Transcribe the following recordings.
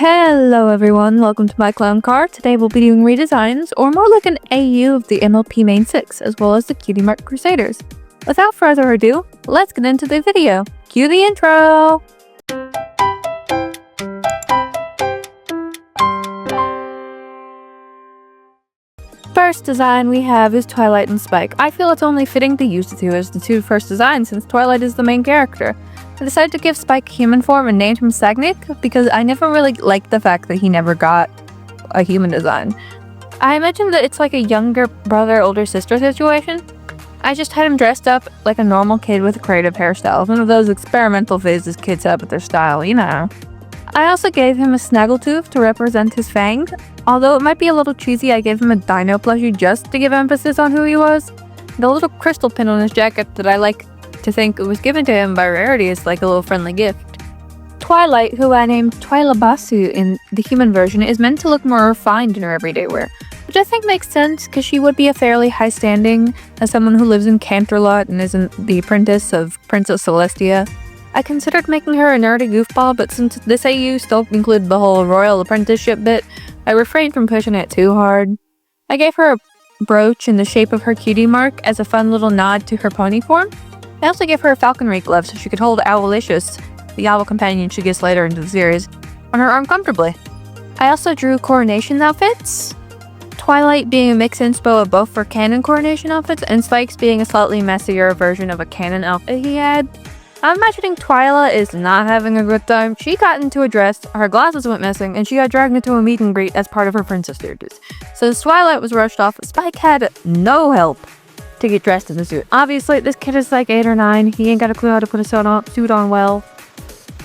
Hello everyone, welcome to my clown car. Today we'll be doing redesigns, or more like an AU of the MLP Main 6, as well as the Cutie Mark Crusaders. Without further ado, let's get into the video. Cue the intro! First design we have is Twilight and Spike. I feel it's only fitting to use the two as the two first designs since Twilight is the main character. I decided to give Spike human form and named him Sagnik because I never really liked the fact that he never got a human design. I imagine that it's like a younger brother, older sister situation. I just had him dressed up like a normal kid with a creative hairstyle, one of those experimental phases kids have with their style, you know. I also gave him a snaggletooth to represent his fang. Although it might be a little cheesy, I gave him a dino plushie just to give emphasis on who he was. The little crystal pin on his jacket that I like to think it was given to him by Rarity is like a little friendly gift. Twilight, who I named Twilabasu in the human version, is meant to look more refined in her everyday wear, which I think makes sense because she would be a fairly high standing as someone who lives in Canterlot and isn't the apprentice of Princess Celestia. I considered making her a nerdy goofball, but since this AU still included the whole royal apprenticeship bit, I refrained from pushing it too hard. I gave her a brooch in the shape of her cutie mark as a fun little nod to her pony form. I also gave her a falconry glove so she could hold Owlicious, the owl companion she gets later into the series, on her arm comfortably. I also drew coronation outfits, Twilight being a mix inspo of both for canon coronation outfits, and Spike's being a slightly messier version of a canon outfit he had. I'm imagining Twyla is not having a good time. She got into a dress, her glasses went missing, and she got dragged into a meet and greet as part of her princess duties. So as Twilight was rushed off, Spike had no help to get dressed in the suit. Obviously, this kid is like 8 or 9. He ain't got a clue how to put a suit on well.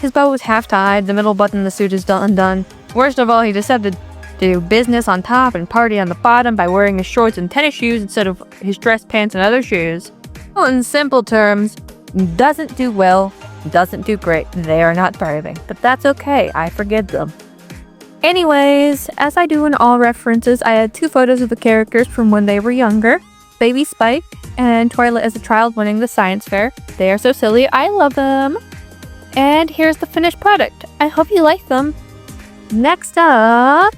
His bow was half-tied, the middle button of the suit is undone. Worst of all, he decided to do business on top and party on the bottom by wearing his shorts and tennis shoes instead of his dress pants and other shoes. Well, in simple terms, doesn't do well, doesn't do great. They are not thriving, but that's okay. I forgive them. Anyways, as I do in all references, I had 2 photos of the characters from when they were younger. Baby Spike and Twilight as a child winning the science fair. They are so silly. I love them. And here's the finished product. I hope you like them. Next up,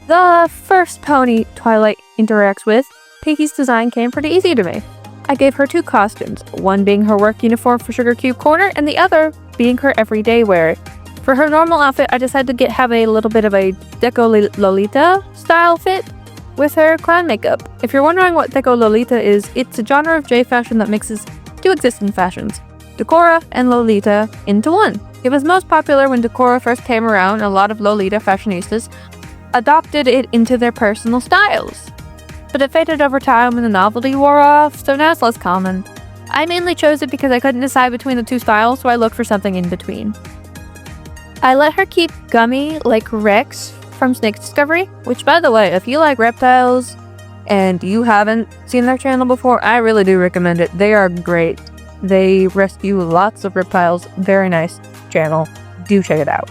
the first pony Twilight interacts with. Pinky's design came pretty easy to me. I gave her 2 costumes, one being her work uniform for Sugar Cube Corner and the other being her everyday wear. For her normal outfit, I decided to have a little bit of a Deco Lolita style fit with her clown makeup. If you're wondering what Deco Lolita is, it's a genre of J fashion that mixes 2 existing fashions, Decora and Lolita, into one. It was most popular when Decora first came around, and a lot of Lolita fashionistas adopted it into their personal styles. But it faded over time when the novelty wore off, so now it's less common. I mainly chose it because I couldn't decide between the 2 styles, so I looked for something in between. I let her keep Gummy like Rex from Snake Discovery, which, by the way, if you like reptiles and you haven't seen their channel before, I really do recommend it. They are great. They rescue lots of reptiles. Very nice channel. Do check it out.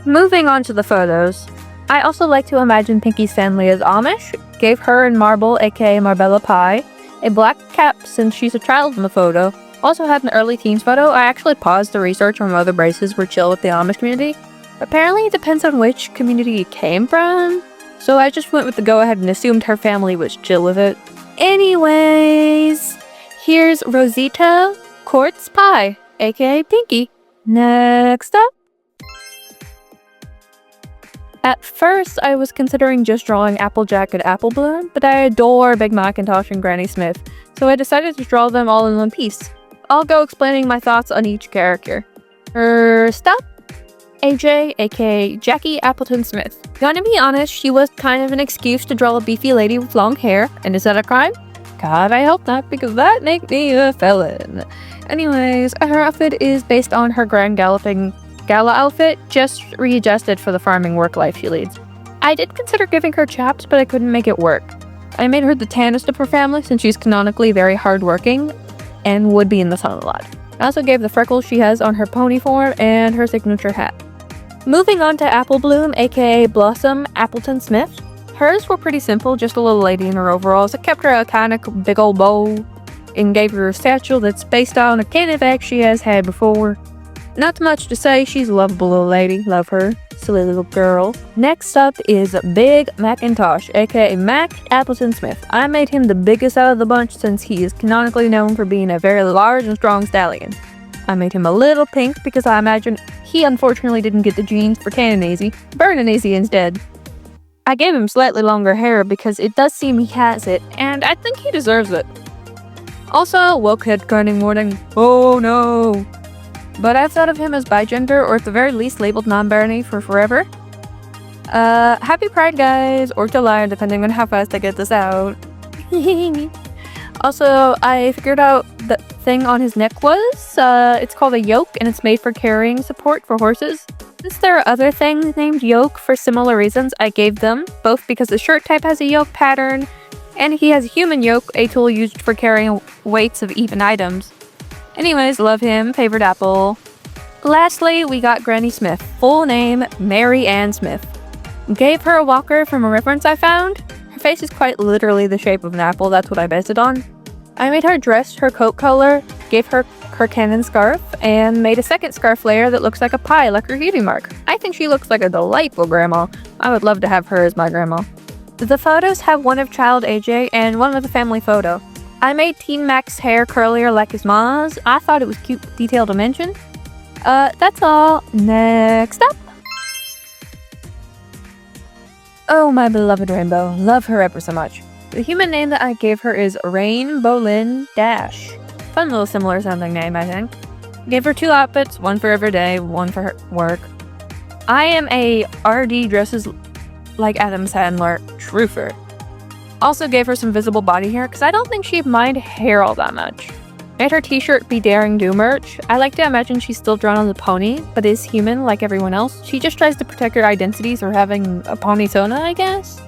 Moving on to the photos. I also like to imagine Pinky's family as Amish. Gave her and Marble, aka Marbella Pie, a black cap since she's a child in the photo. Also had an early teens photo. I actually paused the research on whether braces were chill with the Amish community. Apparently it depends on which community you came from, so I just went with the go-ahead and assumed her family was chill with it. Anyways, here's Rosita Quartz Pie, aka Pinky. Next up. At first, I was considering just drawing Applejack and Apple Bloom, but I adore Big Macintosh and Granny Smith, so I decided to draw them all in one piece. I'll go explaining my thoughts on each character. First up, AJ, aka Jackie Appleton Smith. Gonna be honest, she was kind of an excuse to draw a beefy lady with long hair, and is that a crime? God, I hope not, because that makes me a felon. Anyways, her outfit is based on her Grand Galloping Gala outfit, just readjusted for the farming work life she leads. I did consider giving her chaps, but I couldn't make it work. I made her the tannest of her family since she's canonically very hardworking and would be in the sun a lot. I also gave the freckles she has on her pony form and her signature hat. Moving on to Apple Bloom, aka Blossom Appleton Smith. Hers were pretty simple, just a little lady in her overalls. I kept her iconic big old bow and gave her a satchel that's based on a cannon bag she has had before. Not much to say, she's a lovable little lady. Love her. Silly little girl. Next up is Big Macintosh, aka Mac Appleton Smith. I made him the biggest out of the bunch since he is canonically known for being a very large and strong stallion. I made him a little pink because I imagine he unfortunately didn't get the genes for Canonazy, Burninazy instead. I gave him slightly longer hair because it does seem he has it, and I think he deserves it. Also, woke head grinding morning. Oh no! But I've thought of him as bigender, or at the very least labeled non-binary for forever. Happy Pride, guys, or July, depending on how fast I get this out. Also, I figured out the thing on his neck was, it's called a yoke, and it's made for carrying support for horses. Since there are other things named yoke for similar reasons, I gave them, both because the shirt type has a yoke pattern, and he has a human yoke, a tool used for carrying weights of even items. Anyways, love him, favorite apple. Lastly, we got Granny Smith, full name Mary Ann Smith. Gave her a walker from a reference I found. Her face is quite literally the shape of an apple, that's what I based it on. I made her dress her coat color, gave her her cannon scarf, and made a second scarf layer that looks like a pie, like her cutie mark. I think she looks like a delightful grandma. I would love to have her as my grandma. The photos have one of child AJ and one of the family photo. I made Teen Mac's hair curlier like his mom's. I thought it was cute detail to mention. That's all. Next up. Oh, my beloved Rainbow. Love her ever so much. The human name that I gave her is Rainbowlyn Dash. Fun little similar sounding name, I think. Gave her 2 outfits, one for every day, one for her work. I am a RD dresses like Adam Sandler truther. Also gave her some visible body hair because I don't think she'd mind hair all that much. Made her t-shirt Be Daring Do merch. I like to imagine she's still drawn on the pony, but is human like everyone else. She just tries to protect her identity through having a ponytona, I guess?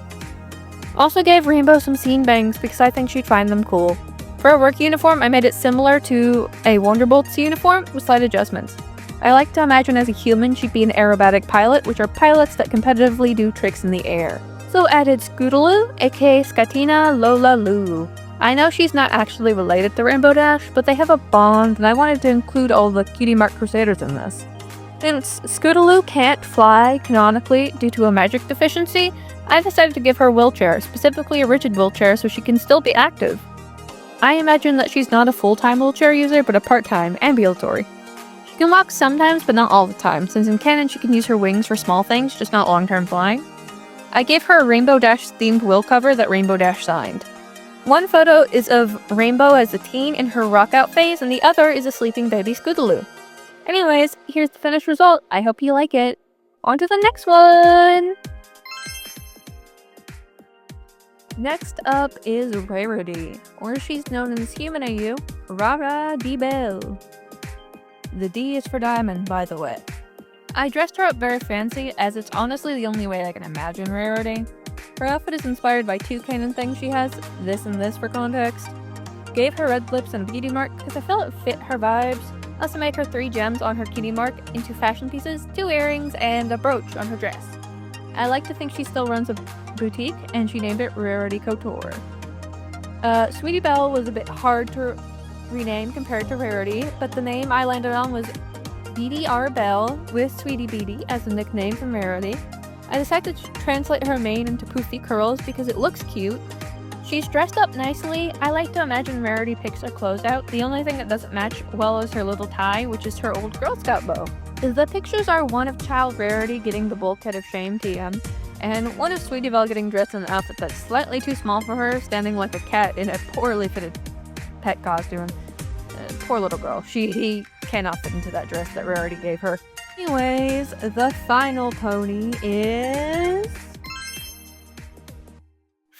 Also gave Rainbow some scene bangs because I think she'd find them cool. For a work uniform, I made it similar to a Wonderbolt's uniform with slight adjustments. I like to imagine as a human she'd be an aerobatic pilot, which are pilots that competitively do tricks in the air. So added Scootaloo, aka Scatina Lola Lulu. I know she's not actually related to Rainbow Dash, but they have a bond, and I wanted to include all the Cutie Mark Crusaders in this. Since Scootaloo can't fly canonically due to a magic deficiency, I decided to give her a wheelchair, specifically a rigid wheelchair, so she can still be active. I imagine that she's not a full-time wheelchair user, but a part-time, ambulatory. She can walk sometimes, but not all the time, since in canon she can use her wings for small things, just not long-term flying. I gave her a Rainbow Dash themed will cover that Rainbow Dash signed. One photo is of Rainbow as a teen in her rock-out phase, and the other is a sleeping baby Scootaloo. Anyways, here's the finished result. I hope you like it. On to the next one! Next up is Rarity, or she's known as Human AU, Rara D. Bell. The D is for diamond, by the way. I dressed her up very fancy, as it's honestly the only way I can imagine Rarity. Her outfit is inspired by 2 canon things she has, this and this for context. Gave her red lips and a beauty mark because I felt it fit her vibes. Also made her 3 gems on her cutie mark into fashion pieces, 2 earrings, and a brooch on her dress. I like to think she still runs a boutique, and she named it Rarity Couture. Sweetie Belle was a bit hard to rename compared to Rarity, but the name I landed on was BDR Belle with Sweetie Beady as a nickname from Rarity. I decided to translate her mane into poofy curls because it looks cute. She's dressed up nicely. I like to imagine Rarity picks her clothes out. The only thing that doesn't match well is her little tie, which is her old Girl Scout bow. The pictures are one of child Rarity getting the bulkhead of shame TM, and one of Sweetie Belle getting dressed in an outfit that's slightly too small for her, standing like a cat in a poorly fitted pet costume. Poor little girl. She cannot fit into that dress that Rarity gave her. Anyways, the final pony is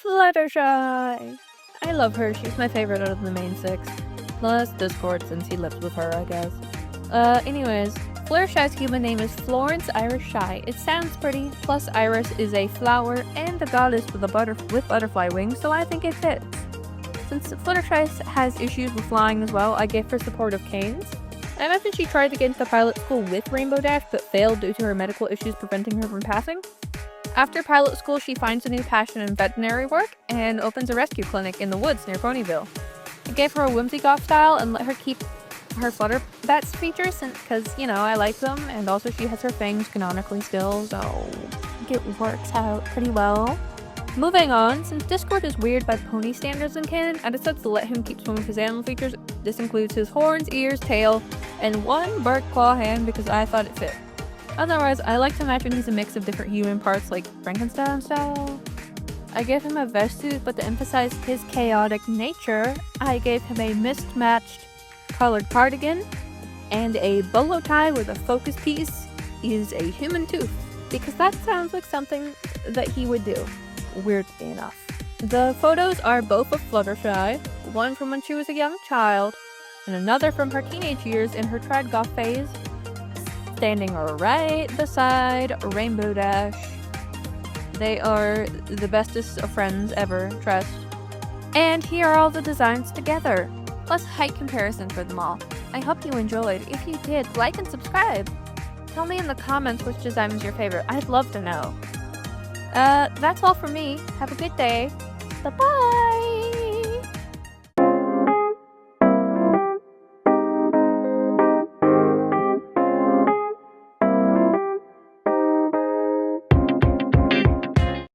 Fluttershy. I love her. She's my favorite out of the main 6. Plus Discord, since he lives with her, I guess. Anyways, Fluttershy's human name is Florence Iris Shy. It sounds pretty, plus Iris is a flower and a goddess with butterfly wings, so I think it fits. Since Fluttershy has issues with flying as well, I gave her supportive canes. I imagine she tried to get into pilot school with Rainbow Dash, but failed due to her medical issues preventing her from passing. After pilot school, she finds a new passion in veterinary work, and opens a rescue clinic in the woods near Ponyville. I gave her a whimsy goth style, and let her keep her Flutter Bats features, because, you know, I like them, and also she has her fangs canonically still, so it works out pretty well. Moving on, since Discord is weird by pony standards in canon, I decided to let him keep some of his animal features. This includes his horns, ears, tail, and one bird claw hand because I thought it fit. Otherwise, I like to imagine he's a mix of different human parts like Frankenstein style. I gave him a vest suit, but to emphasize his chaotic nature, I gave him a mismatched colored cardigan and a bolo tie where the focus piece is a human tooth, because that sounds like something that he would do, weirdly enough. The photos are both of Fluttershy, one from when she was a young child, and another from her teenage years in her trad goth phase, standing right beside Rainbow Dash. They are the bestest of friends ever, trust. And here are all the designs together, plus height comparison for them all. I hope you enjoyed. If you did, like and subscribe. Tell me in the comments which design was your favorite. I'd love to know. That's all for me. Have a good day. Bye-bye!